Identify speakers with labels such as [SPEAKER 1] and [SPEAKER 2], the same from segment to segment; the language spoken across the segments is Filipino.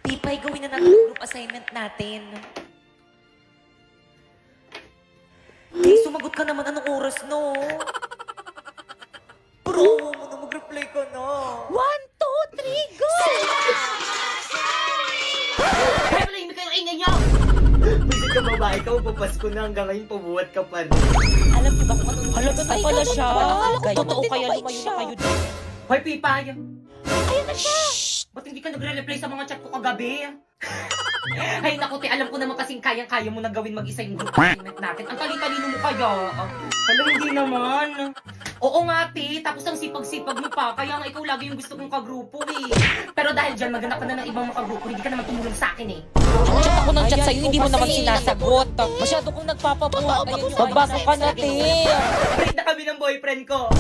[SPEAKER 1] Pipay, gawin na natin ang group assignment natin. Hey, sumagot ka naman. Anong oras, no? Bro, mo na mag-reply ka na.
[SPEAKER 2] 1, 2, 3, go!
[SPEAKER 3] Kaya pala yung kayo ingay niyo! Bisit ka babae ka, magpapasko na hanggang ngayon pabuhat ka pa rin.
[SPEAKER 1] Alam niyo ba kung anong
[SPEAKER 2] Halaga na pala siya. Totoo kaya
[SPEAKER 1] mabait
[SPEAKER 2] lumayo
[SPEAKER 1] siya.
[SPEAKER 2] na kayo dito.
[SPEAKER 3] Hoy, Pipay!
[SPEAKER 2] Ayan na siya!
[SPEAKER 3] Ba't hindi ka nagre-reply sa mga chat ko kagabi? Ay naku, te, alam ko naman kasing kayang-kaya mo na gawin mag-isa yung group assignment natin. Ang talino mo kaya. Hala, hindi naman. Oo nga, te, tapos ang sipag-sipag mo pa, kaya nga ikaw lagi yung gusto kong kagrupo eh. Pero dahil dyan, maghanap ka na ng ibang makagrupo, hindi ka naman tumulong sa akin eh.
[SPEAKER 2] Chat ako ng chat sa'yo, hindi mo naman sinasagot. Masyado kong nagpapabuhat. Magbasa ka na, te.
[SPEAKER 3] Break na kami ng boyfriend ko.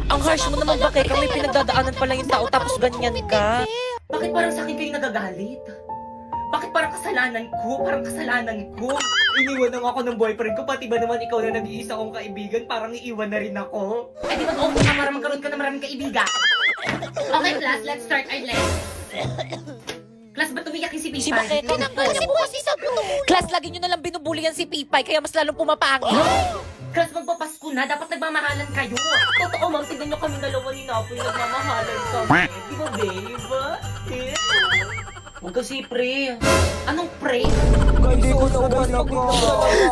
[SPEAKER 1] Ang harsh mo naman, bakit kami pinagdadaanan pa lang yung tao tapos ganyan ka?
[SPEAKER 3] Bakit parang sa akin kayo nagagalit? Bakit parang kasalanan ko? Parang kasalanan ko? Iniwan lang ako ng boyfriend ko, pati ba naman ikaw na nag-iisa kong kaibigan, parang iiwan na rin ako? Ay di mag-open ka para magkaroon ka ng maraming kaibigan. Okay class, let's start our lesson. Class, ba't umiyak yung si Pipay?
[SPEAKER 2] Si Bakit? Kasi bukas isagot. Class, lagi nyo nalang binubuligan si Pipay, kaya mas lalong pumapangit.
[SPEAKER 3] Class, magpapasko na, dapat nagmamahalan kayo. Totoo ma'am, tignan nyo kami dalawa ni Napoy, nagmamahalan kami. Di ba, babe? Huwag kasi pre. Anong pre?
[SPEAKER 1] Hindi ko naman ako.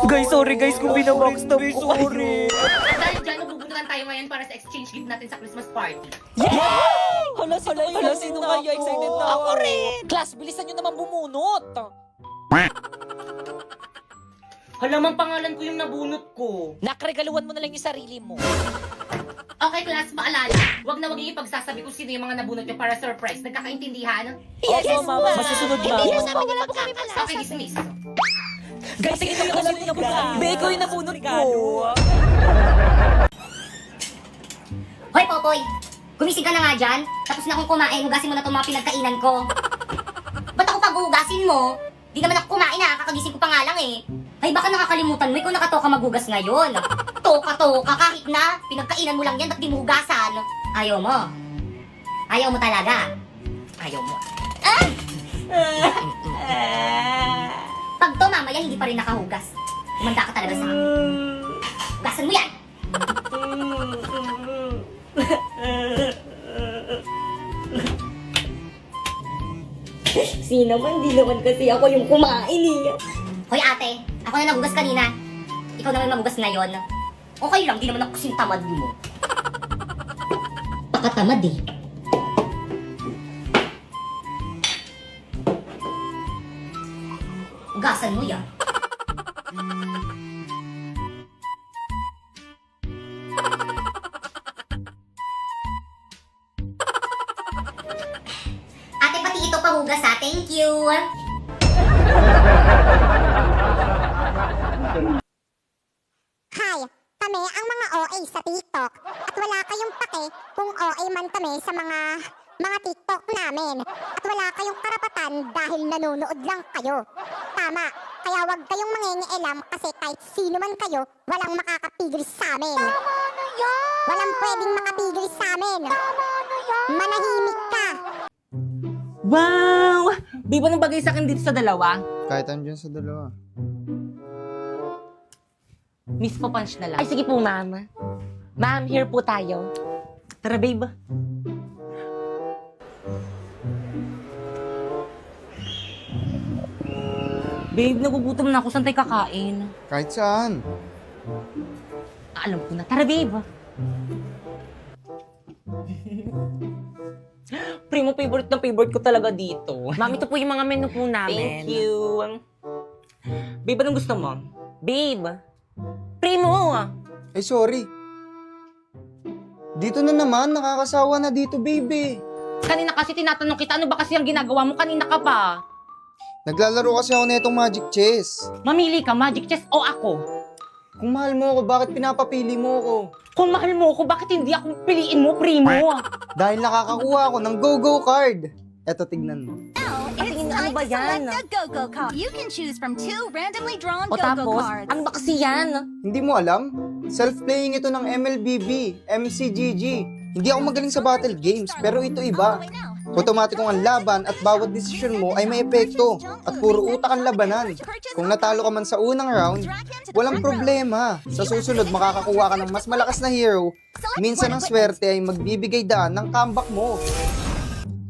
[SPEAKER 1] Guys, sorry guys kung binabackstab ko kayo.
[SPEAKER 3] At dahil dyan, magbubuntukan tayo ngayon para sa exchange gift natin sa Christmas party.
[SPEAKER 2] Hala, sino kaya? Excited na ako rin. Class, bilisan nyo naman bumunot.
[SPEAKER 3] Hala, mang pangalan ko yung nabunot ko.
[SPEAKER 2] Nakregaluhan mo na lang yung sarili mo.
[SPEAKER 3] Okay, class, paalala. Huwag na huwag yung ipagsasabi kung sino yung mga nabunot nyo para surprise. Nagkakaintindihan?
[SPEAKER 2] Yes,
[SPEAKER 1] mama. Sa susunod,
[SPEAKER 2] Hindi
[SPEAKER 1] mama.
[SPEAKER 2] mo namin alam kung may
[SPEAKER 3] Okay, dismiss.
[SPEAKER 1] Guys, tingin mo kasi yung nabunod. Beko yung nabunod ko.
[SPEAKER 4] Hoy, Popoy! Gumising ka na nga dyan. Tapos na akong kumain, hugasin mo na itong mga pinagkainan ko. Ba't ako pag-hugasin mo? Di naman ako kumain na, kakagising ko pa nga lang eh. Ay, baka nakakalimutan mo, ikaw nakatoka maghugas ngayon. Toka, kahit na, pinagkainan mo lang yan, ba't di mo hugasan? Ayaw mo. Ayaw mo talaga. Ayaw mo. Ah! Pag to, mamaya, hindi pa rin nakahugas. Kumanda ka talaga sa akin. Hugasan mo yan!
[SPEAKER 5] Di naman kasi ako yung kumain eh.
[SPEAKER 4] Hoy ate, ako na nagugas kanina. Ikaw naman magugas ngayon. Okay lang, di naman ako kasing tamad mo. Pakatamad eh. Ugasan mo yan. Ate, pati ito pahugas ha. Thank you.
[SPEAKER 6] Hi, kami ang mga OA sa TikTok at wala kayong pake kung OA man kami sa mga TikTok namin at wala kayong karapatan dahil nanonood lang kayo. Tama, kaya wag kayong mangingialam kasi kahit sino man kayo, walang makakapigil sa amin. Tama na yan! Walang pwedeng makapigil sa amin. Tama na yan! Manahimik ka!
[SPEAKER 3] Wow! Di ba nang bagay sa akin dito sa dalawa?
[SPEAKER 7] Kahit andyan sa dalawa.
[SPEAKER 3] Miss po punch na lang. Ay, sige po, ma'am. Ma'am, here po tayo. Tara, babe. Babe, nagugutom na ako. Saan tayo kakain?
[SPEAKER 7] Kahit saan.
[SPEAKER 3] Alam ko na. Tara, babe.
[SPEAKER 2] Primo, favorite na favorite ko talaga dito.
[SPEAKER 3] Ma'am, ito po yung mga menu po namin.
[SPEAKER 2] Thank you.
[SPEAKER 3] Babe, anong gusto mo?
[SPEAKER 2] Babe, Primo!
[SPEAKER 7] Eh, sorry. Dito na naman, nakakasawa na dito, baby.
[SPEAKER 3] Kanina kasi tinatanong kita, ano ba kasi ang ginagawa mo? Kanina ka pa.
[SPEAKER 7] Naglalaro kasi ako na itong Magic Chess.
[SPEAKER 3] Mamili ka, Magic Chess o ako?
[SPEAKER 7] Kung mahal mo ako, bakit pinapapili mo ako?
[SPEAKER 3] Kung mahal mo ako, bakit hindi ako piliin mo, Primo?
[SPEAKER 7] Dahil nakakakuha ako ng Go-Go card. Eto, tignan mo.
[SPEAKER 2] Tingin, ano ba yan?
[SPEAKER 6] Go-Go card. You can choose from 2 randomly drawn
[SPEAKER 2] O tapos, ano ba kasi yan?
[SPEAKER 7] Hindi mo alam? Self-playing ito ng MLBB, MCGG. Hindi ako magaling sa battle games, pero ito iba. Otomatikong ang laban at bawat desisyon mo ay may epekto at puro utak ang labanan. Kung natalo ka man sa unang round, walang problema. Sa susunod makakakuha ka ng mas malakas na hero. Minsan ang swerte ay magbibigay daan ng comeback mo.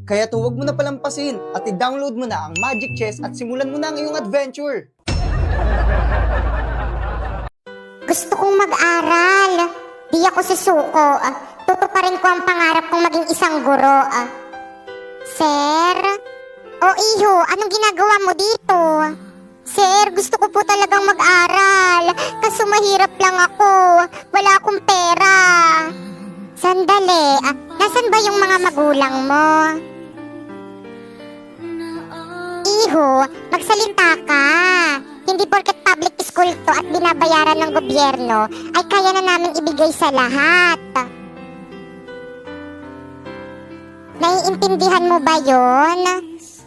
[SPEAKER 7] Kaya huwag mo na palampasin at i-download mo na ang Magic Chess at simulan mo na ang iyong adventure.
[SPEAKER 6] Gusto kong mag-aral. Di ako susuko. Tutuparin ko ang pangarap kong maging isang guro. Sir? O iho, anong ginagawa mo dito? Sir, gusto ko po talagang mag-aral. Kaso mahirap lang ako. Wala akong pera. Sandali, nasan ba yung mga magulang mo? Iho, magsalita ka. Hindi porket public school to at binabayaran ng gobyerno ay kaya na namin ibigay sa lahat. Naiintindihan mo ba yon?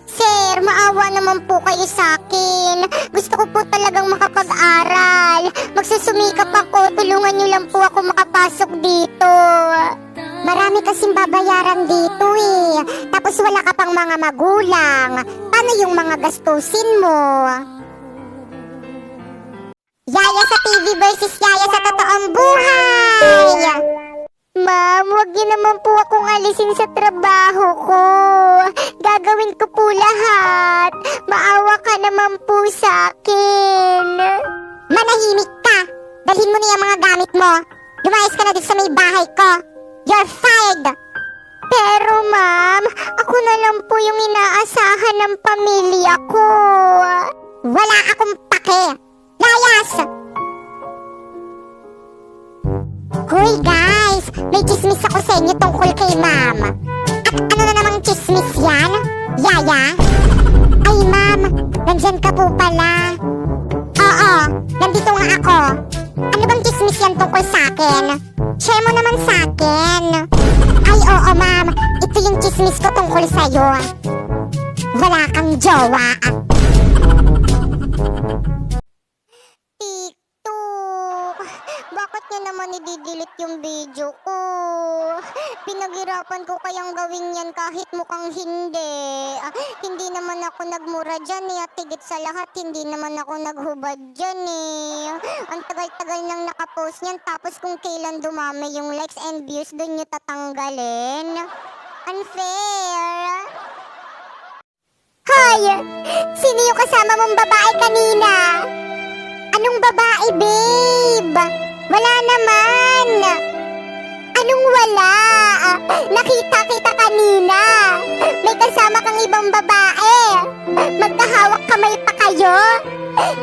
[SPEAKER 6] Sir, maawa naman po kayo sa akin. Gusto ko po talagang makapag-aral. Magsusumikap ako, tulungan niyo lang po ako makapasok dito. Marami kasing babayaran dito eh. Tapos wala ka pang mga magulang. Paano yung mga gastusin mo? Yaya sa TV versus Yaya sa totoong buhay! Ma'am, huwag niyo naman po akong alisin sa trabaho ko. Gagawin ko po lahat. Maawa ka naman po sa akin. Manahimik ka. Dalhin mo na yung mga gamit mo. Lumayas ka na dito sa may bahay ko. You're fired! Pero ma'am, ako na lang po yung inaasahan ng pamilya ko. Wala akong pake. Layas! Hoy guys, may chismis ako sa inyo tungkol kay ma'am. At ano na namang chismis yan? Yaya? Ay ma'am, nandyan ka po pala. Oo, nandito nga ako. Ano bang chismis yan tungkol sa akin? Share mo naman sa akin. Ay oo ma'am, ito yung chismis ko tungkol sa'yo. Wala kang jowa. TikTok, bakit niya naman i-delete yung video ko? Pinaghirapan ko kayang gawin yan kahit mukhang hindi. Hindi naman ako nagmura dyan eh. At higit sa lahat, hindi naman ako naghubad dyan eh. Ang tagal-tagal nang nakapost niyan. Tapos kung kailan dumami yung likes and views, doon nyo tatanggalin. Unfair. Hoy! Sino yung kasama mong babae kanina? Anong babae, babe? Wala naman. Anong wala? Nakita kita kanina. May kasama kang ibang babae. Magkahawak kamay pa kayo.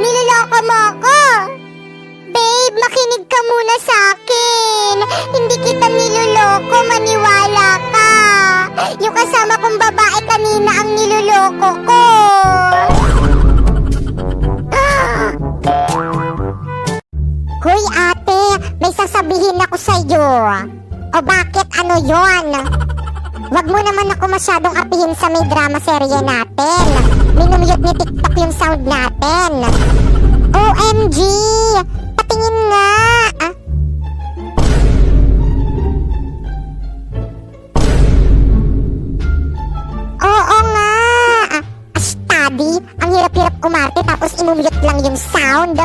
[SPEAKER 6] Niloloko mo ako. Babe, makinig ka muna sa akin. Hindi kita niloloko, maniwala ka. Yung kasama kong babae kanina ang niloloko ko. Hoy ate, may sasabihin ako sa'yo. O bakit ano yon? Wag mo naman ako masyadong apihin sa may drama serye natin. Minumute ni TikTok yung sound natin. OMG! Patingin nga! Oo nga! Study, ang hirap-hirap umarte tapos inumute lang yung sound.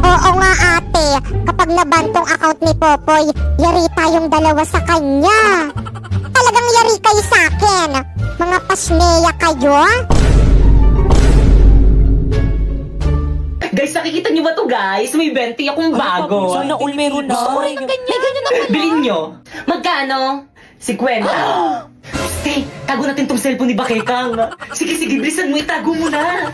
[SPEAKER 6] Oo nga ate, kapag nabantong account ni Popoy, yari tayong dalawa sa kanya. Talagang yari kayo sa akin. Mga pasneya kayo.
[SPEAKER 3] Guys, nakikita niyo ba to guys? May 20 akong bago.
[SPEAKER 2] Sana all meron na.
[SPEAKER 1] May ganyan na pala.
[SPEAKER 3] Bilhin nyo. Magkano? 50. Stay, tago natin tong cellphone ni Bakekang. Sige, bilisan mo, itago mo na.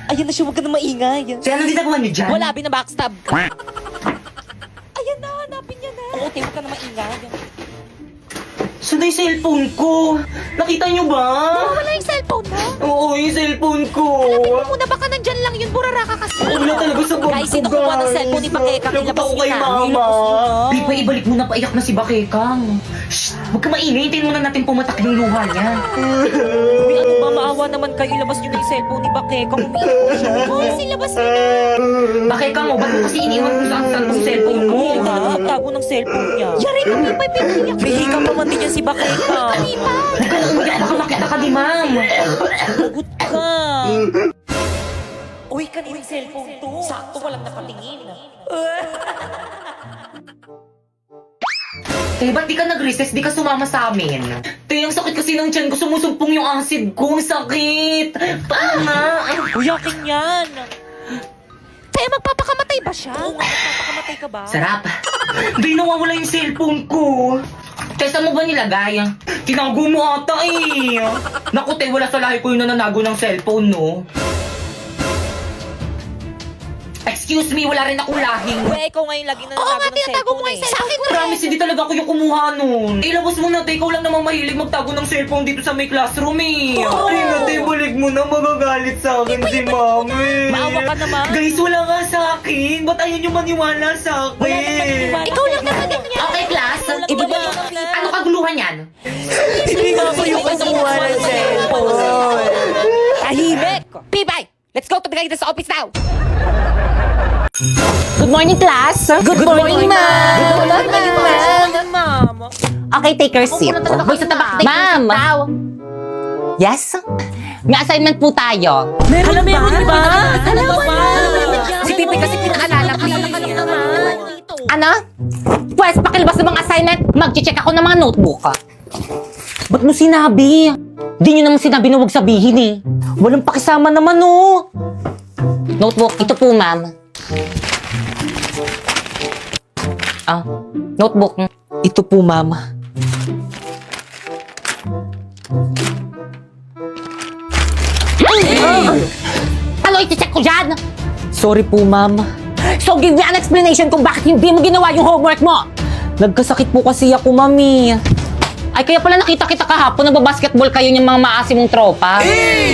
[SPEAKER 2] Ayan na siya, huwag ka na maingay.
[SPEAKER 3] Kaya anong ginagawa niyo dyan?
[SPEAKER 2] Wala, binabackstab ka. Ayan na, hanapin niya na. Oo, te, huwag ka na maingay.
[SPEAKER 3] Saan na yung cellphone ko? Nakita niyo ba?
[SPEAKER 1] Wala yung cellphone
[SPEAKER 2] cellphone mo?
[SPEAKER 3] Oo, yung cellphone ko.
[SPEAKER 2] Muna baka nandyan lang yun, burara ka kasi.
[SPEAKER 3] Wala talaga sa bag
[SPEAKER 2] Guys,
[SPEAKER 3] ko,
[SPEAKER 2] sino kumuha ng cellphone ni Bakekang?
[SPEAKER 3] Nagpunta
[SPEAKER 2] Ilabas
[SPEAKER 3] ko
[SPEAKER 2] niyo
[SPEAKER 3] kay
[SPEAKER 2] na.
[SPEAKER 3] mama.
[SPEAKER 2] Ilabas
[SPEAKER 3] Di pa ibalik mo na, paiyak na si Bakekang. Shh! Huwag ka maingay, hintayin muna natin pumatak yung luha niya.
[SPEAKER 1] Uy, ano ba, maawa naman kayo. Ilabas nyo na yung cellphone ni Bakekang. Umiiyak siya.
[SPEAKER 2] Ilabas niyo na.
[SPEAKER 3] Bakekang mo, ba't mo kasi iniwan kung saan tong cellphone mo?
[SPEAKER 1] Uy, tago ng cellphone niya.
[SPEAKER 2] Yari ka pa, may piniyak.
[SPEAKER 1] Bihikang naman din yan si Bakekang.
[SPEAKER 3] Huwag ka na umiyak, baka makita ka ni ma'am.
[SPEAKER 1] Lagot ka. Uy, kaninang cellphone to? Sakto, walang nakatingin.
[SPEAKER 3] Eh, ba't di ka nag-recess? Di ka sumama sa amin? Te, ang sakit kasi ng tiyan ko. Sumusumpong yung acid ko. Ang sakit. Tama.
[SPEAKER 1] Uy, akin yan.
[SPEAKER 2] Kaya magpapakamatay ba siya?
[SPEAKER 1] Oo nga, magpapakamatay ka ba?
[SPEAKER 3] Sarap. Di nawawala yung cellphone ko. Te, saan mo ba nilagay? Tinago mo ata eh. Naku, te, wala sa lahi ko yung nananago ng cellphone, no? Excuse me, wala rin akong lahing.
[SPEAKER 1] Uy, ikaw ngayon lagi
[SPEAKER 2] Oo
[SPEAKER 1] nananago
[SPEAKER 2] nga,
[SPEAKER 1] ng
[SPEAKER 2] tinatago mo
[SPEAKER 1] cellphone
[SPEAKER 2] nga yung
[SPEAKER 1] eh.
[SPEAKER 2] sa akin na.
[SPEAKER 3] Promise, hindi talaga ako yung kumuha nun. Ilabas mo na, te. Ikaw lang namang mahilig magtago ng cellphone dito sa may classroom eh. Ay na, te, balik mo na. Magagalit sa akin si mami.
[SPEAKER 1] Maawa ka naman.
[SPEAKER 3] Guys, wala nga sa akin. Ba't ayaw nyo maniwala sa
[SPEAKER 1] Wala nang
[SPEAKER 3] akin?
[SPEAKER 1] maniniwala.
[SPEAKER 2] Ikaw lang naman ganyan.
[SPEAKER 3] Okay, class.
[SPEAKER 1] Ibigay mo
[SPEAKER 3] Ano kaguluhan yan?
[SPEAKER 1] Hindi nga ako yung kumuha ng cellphone.
[SPEAKER 2] Tahimik! Pibay! Let's go to the guidance office now! Good morning, class! Good morning, ma'am! Good morning,
[SPEAKER 1] ma'am.
[SPEAKER 2] Okay, take your seat. Boy, sa tabak, ma'am! Yes? May assignment po tayo.
[SPEAKER 1] Meron ba?
[SPEAKER 2] Alam mo
[SPEAKER 1] ba?
[SPEAKER 2] Si Pipi kasi pinaalala ko. Ano? Pwes, pakilabas ng mga assignment. Mag-check ako ng mga notebook. Ba't mo sinabi? Di nyo naman sinabi na huwag sabihin eh. Walang pakisama naman oh. Notebook, ito po ma'am. Ah, notebook. Ito po ma'am. Ano iti-check ko dyan? Sorry po ma'am. So give me an explanation kung bakit hindi mo ginawa yung homework mo. Nagkasakit po kasi ako, mami. Ay, kaya pala nakita kita kahapon, nagbabasketball kayo ng mga maasim mong tropa.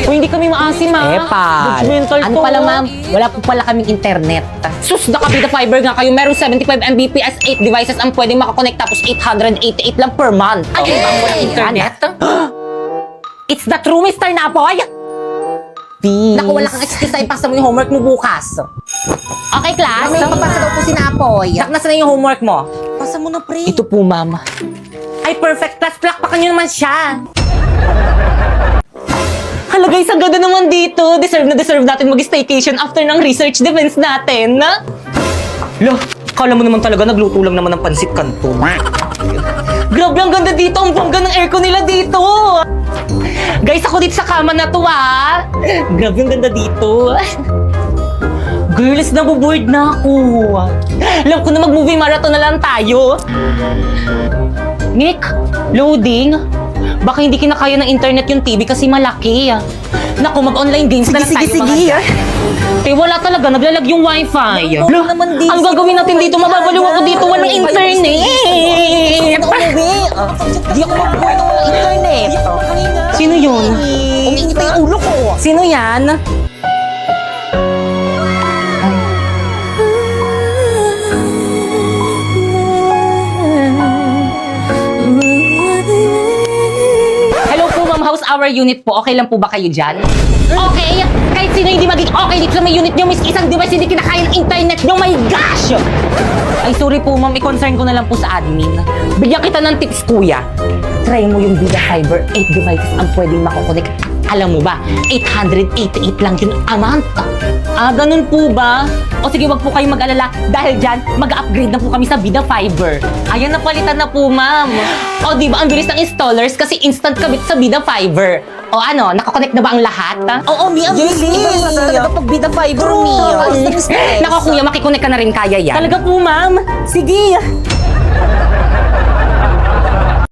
[SPEAKER 2] O hindi kami maasim, ha?
[SPEAKER 1] Epal.
[SPEAKER 2] Judgmental ano pala, ma'am? Wala po pala kaming internet. Sus, nakabida fiber nga kayo. Meron 75 Mbps, 8 devices ang pwedeng makakonect tapos 888 lang per month. Ay, bang walang internet? It's the true Mr. Napoy! Please. Naku, wala kang excuse na ipasa mo yung homework mo bukas. Okay, class? May papasa daw po si Napoy. Nasa na yung homework mo?
[SPEAKER 1] Pasa mo na, pre.
[SPEAKER 2] Ito po, ma'am. Ay, perfect. Class, plakpakan nyo naman siya. Hala guys, ang ganda naman dito. Deserve na deserve natin mag-staycation after ng research defense natin. Lo, kala mo naman talaga nagluto lang naman ng pansit kanto. Grabe, ang ganda dito. Ang bongga ng aircon nila dito. Guys, ako dito sa kama na to, ah. Grabe, ang ganda dito. Girls, nabuboard na ako. Alam ko na mag-movie marathon na lang tayo. Nick, loading. Baka hindi kinakaya ng internet yung TV kasi malaki. Naku, mag-online games na lang tayo. Sige. Wala talaga. Naglalag yung wifi.
[SPEAKER 1] No, naman dito.
[SPEAKER 2] Ang gagawin natin dito, mababaliw ako dito. Walang internet.
[SPEAKER 1] Di ako mag-boy ng internet.
[SPEAKER 2] Sino yun?
[SPEAKER 1] Umiingit na yung ulo ko.
[SPEAKER 2] Sino yan? Hello po, ma'am. How's our unit po? Okay lang po ba kayo dyan? Okay! Kahit sino hindi maging okay dito sa may unit nyo, miski isang device hindi kinakaya ng internet nyo, my gosh! Ay, sorry po, ma'am. I-concern ko na lang po sa admin. Bigyan kita ng tips, kuya. Try mo yung Vida Fiber. 8 devices ang pwedeng makokonek. Alam mo ba, 888 lang yun a month. Ah, ganun po ba? O sige, wag po kayo mag-alala. Dahil dyan, mag-upgrade na po kami sa Vida Fiber. Ayan, napalitan na po, ma'am. O, di ba, ang bilis ng installers kasi instant kabit sa Vida Fiber. O ano, nakakonect na ba ang lahat?
[SPEAKER 1] Oo, Mi, ang bilis. Iba talaga pag Vida Fiber, Mi.
[SPEAKER 2] Nako, kuya, makikonek ka na rin kaya yan. Talaga po, ma'am. Sige.